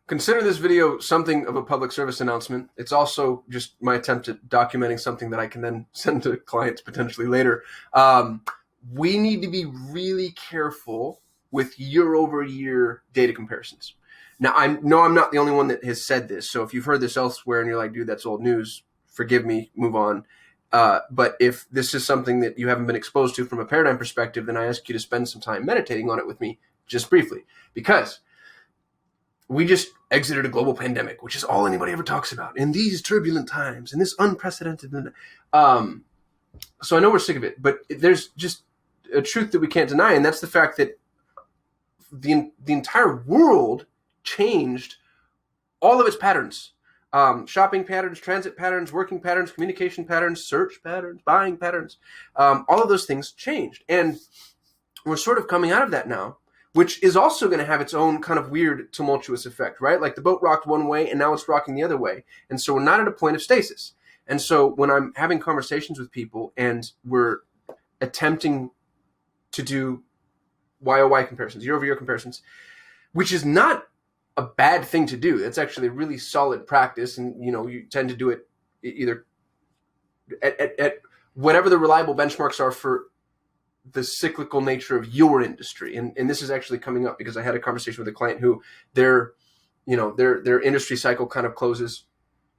Consider this video something of a public service announcement. It's also just my attempt at documenting something that I can then send to clients potentially later. We need to be really careful with year-over-year data comparisons. Now, I know I'm not the only one that has said this, so if you've heard this elsewhere and you're like, dude, that's old news, forgive me, move on. But if this is something that you haven't been exposed to from a paradigm perspective, then I ask you to spend some time meditating on it with me just briefly, because we just exited a global pandemic, which is all anybody ever talks about in these turbulent times, in this unprecedented. So I know we're sick of it, but there's just a truth that we can't deny, and that's the fact that the entire world changed all of its patterns. Shopping patterns, transit patterns, working patterns, communication patterns, search patterns, buying patterns. All of those things changed. And we're sort of coming out of that now, which is also going to have its own kind of weird, tumultuous effect, right? Like the boat rocked one way and now it's rocking the other way. And so we're not at a point of stasis. And so when I'm having conversations with people and we're attempting to do YOY comparisons, year-over-year comparisons, which is not a bad thing to do. That's actually a really solid practice. And, you tend to do it either at whatever the reliable benchmarks are for the cyclical nature of your industry. And this is actually coming up because I had a conversation with a client who their industry cycle kind of closes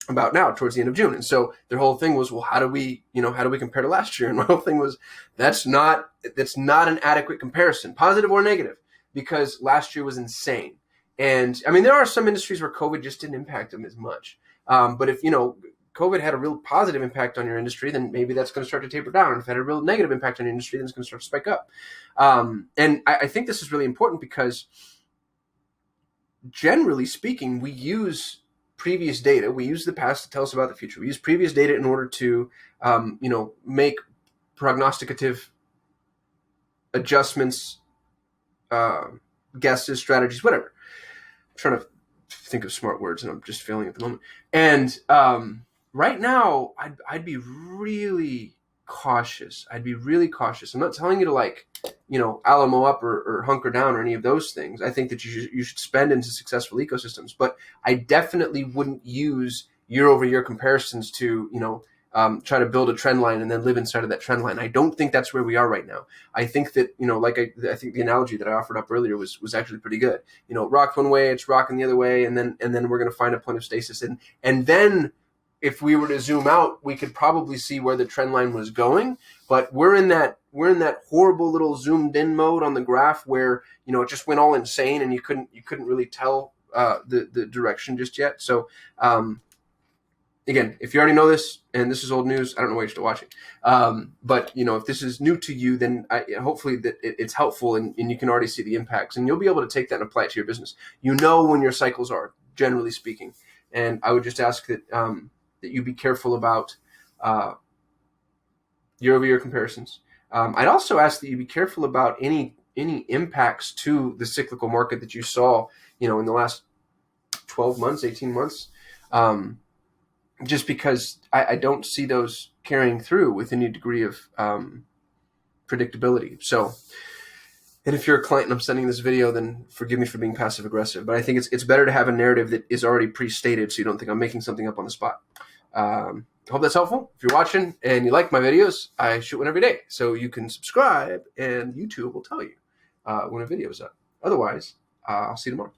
about now towards the end of June. And so their whole thing was, well, how do we compare to last year? And my whole thing was, that's not an adequate comparison, positive or negative, because last year was insane. And I mean, there are some industries where COVID just didn't impact them as much. But if, COVID had a real positive impact on your industry, then maybe that's going to start to taper down. And if it had a real negative impact on your industry, then it's going to start to spike up. And I think this is really important because generally speaking, we use previous data. We use the past to tell us about the future. We use previous data in order to, make prognosticative adjustments, guesses, strategies, whatever. I'm trying to think of smart words and I'm just failing at the moment. And right now, I'd be really cautious. I'm not telling you to Alamo up or hunker down or any of those things. I think that you should spend into successful ecosystems, but I definitely wouldn't use year-over-year comparisons to, try to build a trend line and then live inside of that trend line. I don't think that's where we are right now. I think that, I think the analogy that I offered up earlier was actually pretty good. Rocked one way, it's rocking the other way, and then we're going to find a point of stasis. And then if we were to zoom out, we could probably see where the trend line was going. But we're in that horrible little zoomed in mode on the graph where, it just went all insane and you couldn't really tell the direction just yet. So, again, if you already know this and this is old news, I don't know why you're still watching. But if this is new to you, then hopefully that it's helpful and you can already see the impacts and you'll be able to take that and apply it to your business. When your cycles are, generally speaking. And I would just ask that you be careful about year-over-year comparisons. I'd also ask that you be careful about any impacts to the cyclical market that you saw, in the last 12 months, 18 months. Just because I don't see those carrying through with any degree of predictability. So, and if you're a client and I'm sending this video, then forgive me for being passive aggressive. But I think it's better to have a narrative that is already pre-stated, so you don't think I'm making something up on the spot. Hope that's helpful. If you're watching and you like my videos, I shoot one every day, so you can subscribe, and YouTube will tell you when a video is up. Otherwise, I'll see you tomorrow.